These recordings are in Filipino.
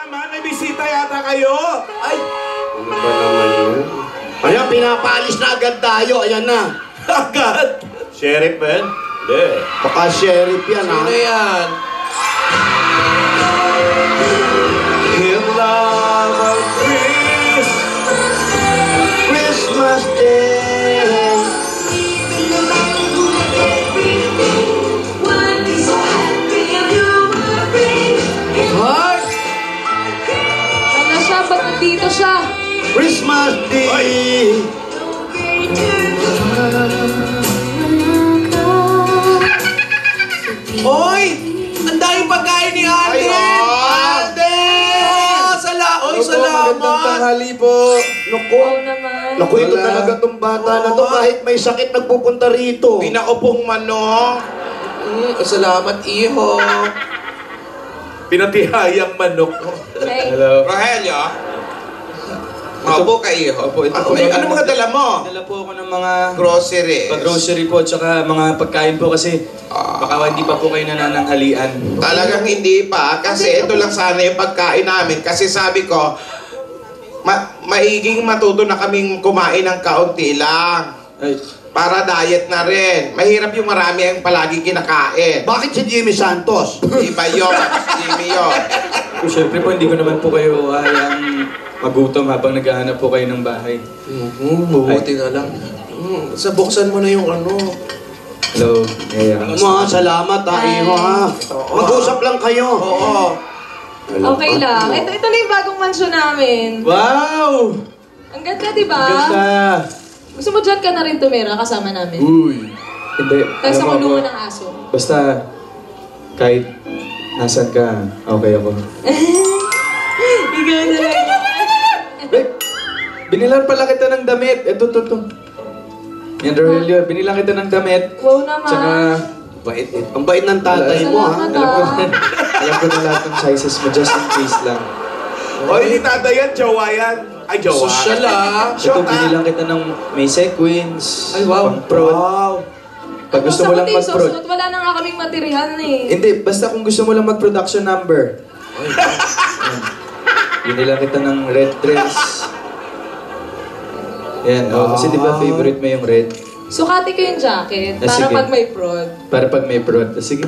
naman, may bisita yata kayo. Ay! Ano ba naman yun? Ayan, pinapalis na agad tayo. Ayan na. Agad? Sheriff ba yan? Hindi. Baka sheriff yan, ha? Sino yan? In love of Christmas Day. Heart! Ano siya? Ba't nandito siya? Christmas Day. Hoy! Ang daming pagkain ni Alden! Alden! Oy, salamat! Magandang tanghali po. Naku. Oo naman. Naku, ito Wala. talaga tong bata na to. Kahit may sakit, nagpupunta rito. Pinakupong manok. Salamat, iho. Pinatihayang manok. Hey. Hello. Rogelio? Maupo ka, iho. Opo, ito po. Ano mga dala mo? Dala po ako ng mga Groceries. grocery po, tsaka mga pagkain po kasi baka hindi pa po kayo nanananghalian. Talagang hindi pa. Kasi ito lang sana yung pagkain namin. Kasi sabi ko, maiging matuto na kaming kumain ng kaunti lang. Ay, Para diet na rin. Mahirap yung marami ang palagi kinakain. Bakit si Jimmy Santos? Iba yun. Jimmy yun. syempre po, hindi ko naman po kayo hayaang magutom habang naghahanap po kayo ng bahay. Mabuti na lang. Sa buksan mo na yung ano. Hello. Yeah. Mga salamat, ha, iho, ha? Mag-usap lang kayo. Oo. Okay lang. Ito na yung bagong mansyon namin. Wow! Ang ganda, di ba? Ganda! Gusto mo dyan ka na rin tumira kasama namin? Uy! Hindi. Tayo sa alam mo kulungan ako, ng aso. Basta, kahit nasan ka, okay ako. Ikaw na lang. Binilan pala kita ng damit. Ito. Yan, Rogelio. Binilan kita ng damit. Wow naman. Tsaka, Bait, ang bait ng tatay mo, ha? Salamat, alam ko na lahat ng sizes mo, just in case lang. O, hindi tata yan, jowa yan. Ay, jowa. Social Ito, binilan kita ng may sequins. Ay, wow. Pang-prod. Wow. Pag gusto mo lang mag-prod. Susunod, wala na nga kaming material eh. Hindi, basta kung gusto mo lang mag-production number. Binilan kita ng red dress. Yan, kasi di ba favorite mo yung red? Sukati ko yung jacket Ah, para sige. pag may prod. Para pag may prod. Sige.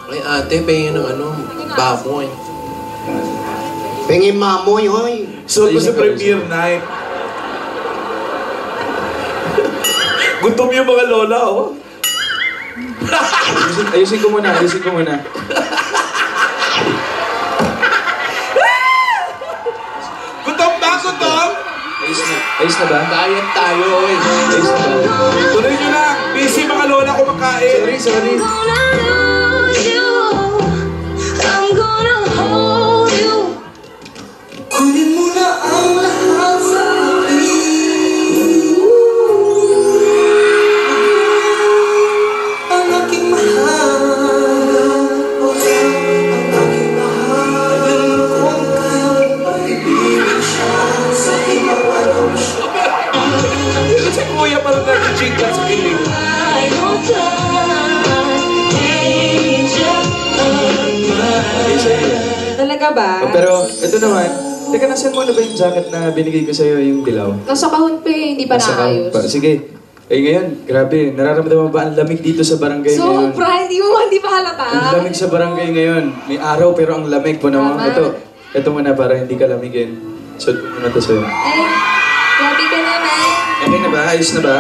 Ay, ate, pahingin ng ano, baboy. Pengin mamoy, hoy. So, Ayun sa yung premiere night. Gutom yung mga lola, oh. Ayusin ko muna. Gutom ba, gutom? Ayos na ba? Diet tayo, eh. Ayos na ba? Tuloy nyo lang. Busy mga lola kumakain. Sorry. Si Kuya parang nag-chika sa kilig. Talaga ba? Pero, ito naman. Teka, nasan mo na ba yung jacket na binigay ko sa'yo, yung dilaw? Nasa kahon pa eh, hindi pa Nasa naayos. Sige. Ngayon, grabe. Nararamdaman mo ba ang lamig dito sa barangay ngayon? Sobra, hindi pa halata. Ang lamig sa barangay ngayon. May araw pero ang lamig po naman. Tama. Ito muna para hindi ka lamigin. Suot ko muna ito sa'yo. Ay, grabe ka naman. Okay na ba? Ayos na ba?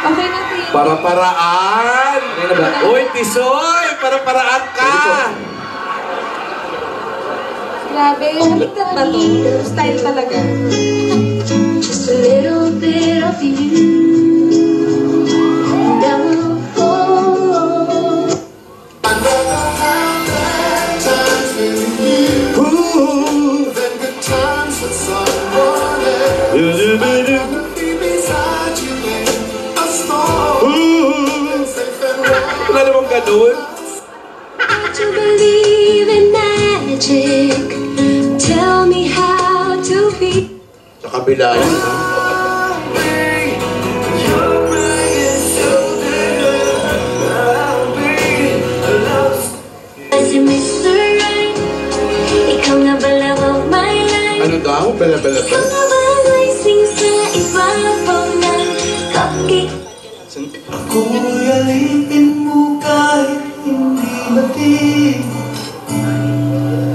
Okay na, Tim. Para-paraan. Okay na ba? Uy, Tisoy! Para-paraan ka! Grabe, haligtat ba to? Style talaga. Just a little bit of you. Wala namang ganun. To believe in magic. Tell me how to be. Sa kabila yun, ha? As Mr. Right, ikaw nga ba daw? Bala-bala ba? Mga bagay sing sa ibabaw ng kapit. Ako'y alipin mo kahit hindi matig.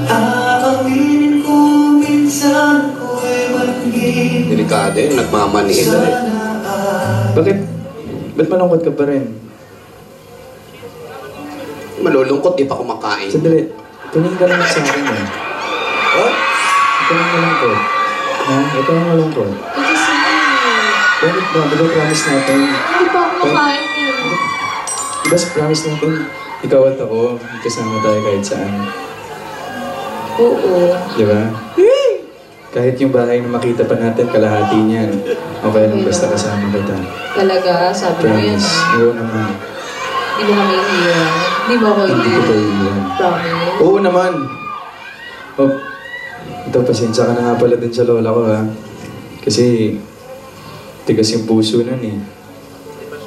Aaminin ko minsan ako'y malungin. Delikado yun, nagmamanila eh. Bakit? Ba't malungkot ka pa rin? Malulungkot, di pa kumakain. Sandali. Tumingin ka naman sa akin eh. Oh? Ito lang malungkot. Ha? Ito lang malungkot. Kasi Bakit ba? Diba promise natin? hindi pa ako makain eh. Diba sa promise natin, ikaw at ako, kasama tayo kahit saan. Oo. Diba? Kahit yung bahay na makita pa natin, kalahati niyan. Okay lang basta kasama kita. Talaga, sabi mo yan Promise. ah. Oo naman. Hindi mo kami iiwan. Hindi mo ako Hindi ko iiwan. iiwan. Promise. Oo naman. Oh, ito, pasensya ka na nga pala din sa lola ko ha. Kasi, tigas yung puso nun eh.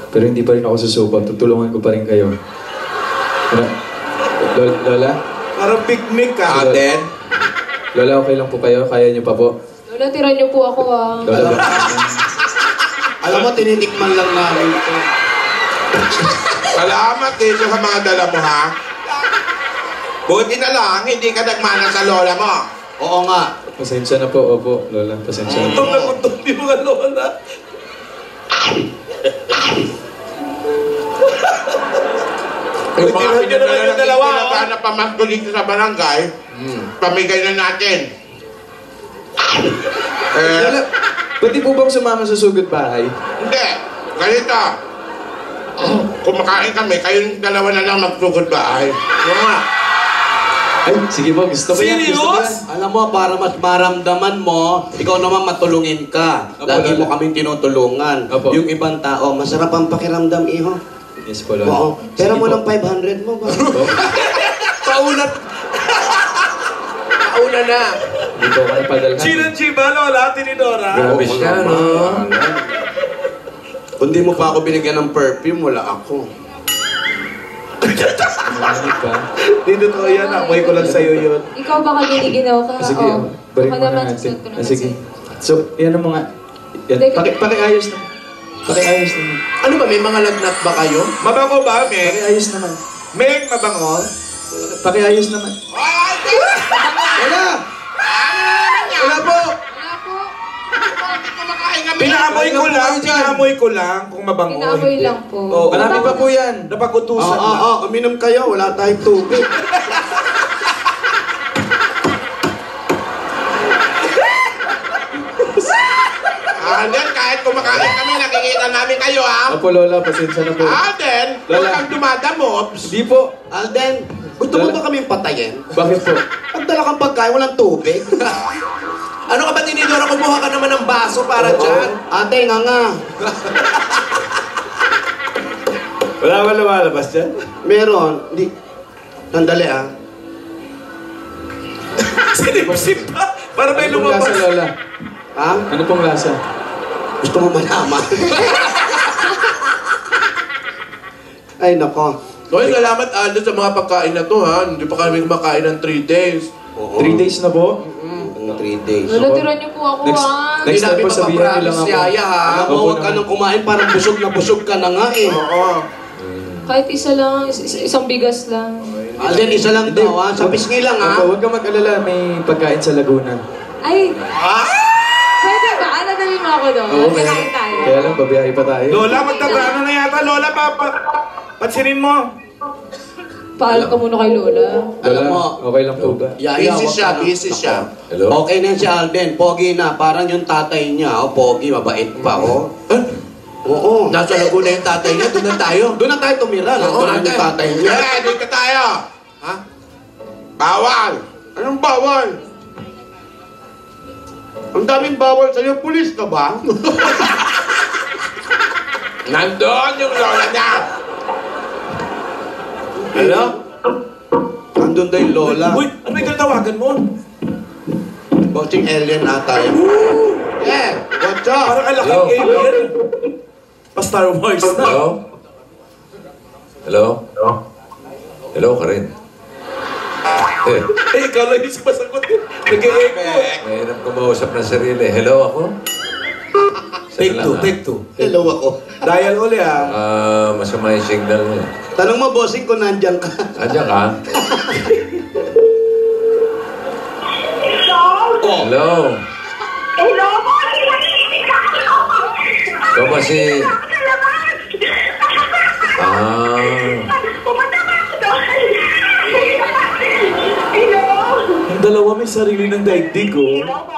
Pero hindi pa rin ako susupa. Tutulungan ko pa rin kayo. Lola? Parang picnic ka. Aden, Lola, okay lang po kayo? Kaya niyo pa po? Lola, tira niyo po ako ah. Lola, Alam mo, tinitikman lang namin ito. salamat dito sa mga dala mo, ha? Buti na lang, hindi ka nagmana sa lola mo. Oo nga. pasensya na po. Opo, Lola, pasensya na po. Gutom na gutom yung mga lola. Yung mga Tinihan nyo naman yung dalawa, oh. pinadala na pamasko dito sa barangay, pamigay na natin. Lola, pwede po bang sumama sa sugod bahay? Hindi. Ganito. Kumakain kami, kayong dalawa na lang magsugod bahay. Oo nga. Ay, sige po, gusto ko yan. Gusto ko yan. Serious? Alam mo, para mas maramdaman mo, ikaw naman matulungin ka. Apo, Lagi mo Lola. kaming tinutulungan. Apo. Yung ibang tao, masarap ang pakiramdam, iho. Yes po, Lola. Oo. Pero Sige mo po. lang 500 mo ba? Paunat. Pauna na. Hindi po ako napadalhan. G ba, lola? Tinidora? Grabe Oo, siya, naman. no? Kung di mo pa ako binigyan ng perfume, wala ako. Ano ba? Hindi totoo yan. Amoy ko lang sa'yo yun. Ikaw baka giniginaw ka. Sige, Oo. balik Ako mo naman, na natin. susunod ko naman Sige. sa'yo. So, yan ang mga... Yan. Teka. Pakiayos na. Pakiayos naman. Ano ba, may mga lagnat ba kayo? Mabango ba, Meg? Pakiayos naman. Meg, mabango? Pakiayos naman. Wala! Wala po! Wala po. Kumakain kami. Pinaamoy ko lang kung mabango. Pinaamoy hindi. lang po. Oo. Marami pa po yan. Napagutusan Oo, na. uminom kayo, wala tayong tubig. Aden, kahit kumakain kami, nakikita namin kayo, ha? Opo, Lola, pasensya na po. Aden, huwag Lola. kang dumadamot. Hindi po. Alden, gusto mo ba kaming patayin? Bakit po? Pagdala kang pagkain, walang tubig. Ano ka ba, Tinidora? Kumuha ka naman ng baso para dyan. Ate, nga. Wala ba lumalabas dyan? Meron. Di. Sandali ah. Sinip-sip pa. Para may Ano pong lasa, lumabas. Lola? Ha? Ano pong lasa? Gusto mo malaman? Ay, nako. Hoy, salamat Aldo sa mga pagkain na to ha. Hindi pa kami kumakain ng 3 days. Oo. 3 days na po? 3 days. Lola, tira niyo po ako Next- ah. next time po sabihin nyo lang ako. Yaya, ha? Alam mo, Opo huwag ka naman. nang kumain, parang busog ka na nga eh. Oo. Kahit isa lang, isang bigas lang. Alden, isa lang daw ha. Sa pisngi lang ha. Opo, huwag ka mag-alala. May pagkain sa Laguna. Ay! Pwede ba? Dali mo ako doon. Oo, Kakain tayo. Kaya lang, babiyahe pa tayo. Lola, magtatrano na yata. Lola, pansinin mo. Paalam ka muna kay Lola. Lola, Alam mo, okay lang po ba? Yaya, Busy huwag siya, ka na- busy siya. Hello? Okay na yan si Alden. Pogi na. Parang yung tatay niya. Oh, pogi, mabait pa. Oh. Oo. Nasa Laguna yung tatay niya. Doon na tayo. Doon na tayo tumira. Oo, Nandun na yung ate. tatay niya. Yeah, dito tayo. Ha? Bawal. Anong bawal? Ang daming bawal sa'yo. Pulis ka ba? Nandun yung lola niya. Hello? Andun daw yung lola. Uy, ano yung tinatawagan mo? Bossing alien ata yun. Yeah, what's up? Parang alaking alien. Pa-Star Wars na. Hello? Hello? Hello ka rin. Eh, ikaw lang yung sumasagot. Nag-e-echo. Mahirap kumausap ng sarili. Hello ako? Take two, take two. Hello ako. Dial uli ah. Masama yung signal mo. Tanong mo, bossing, kung nandyan ka. Andiyan ka? Hello? Hello po! Ikaw ba si... Pumunta ba ako doon? Hello? Ang dalawa may sarili ng daigdig, oh. Hello po?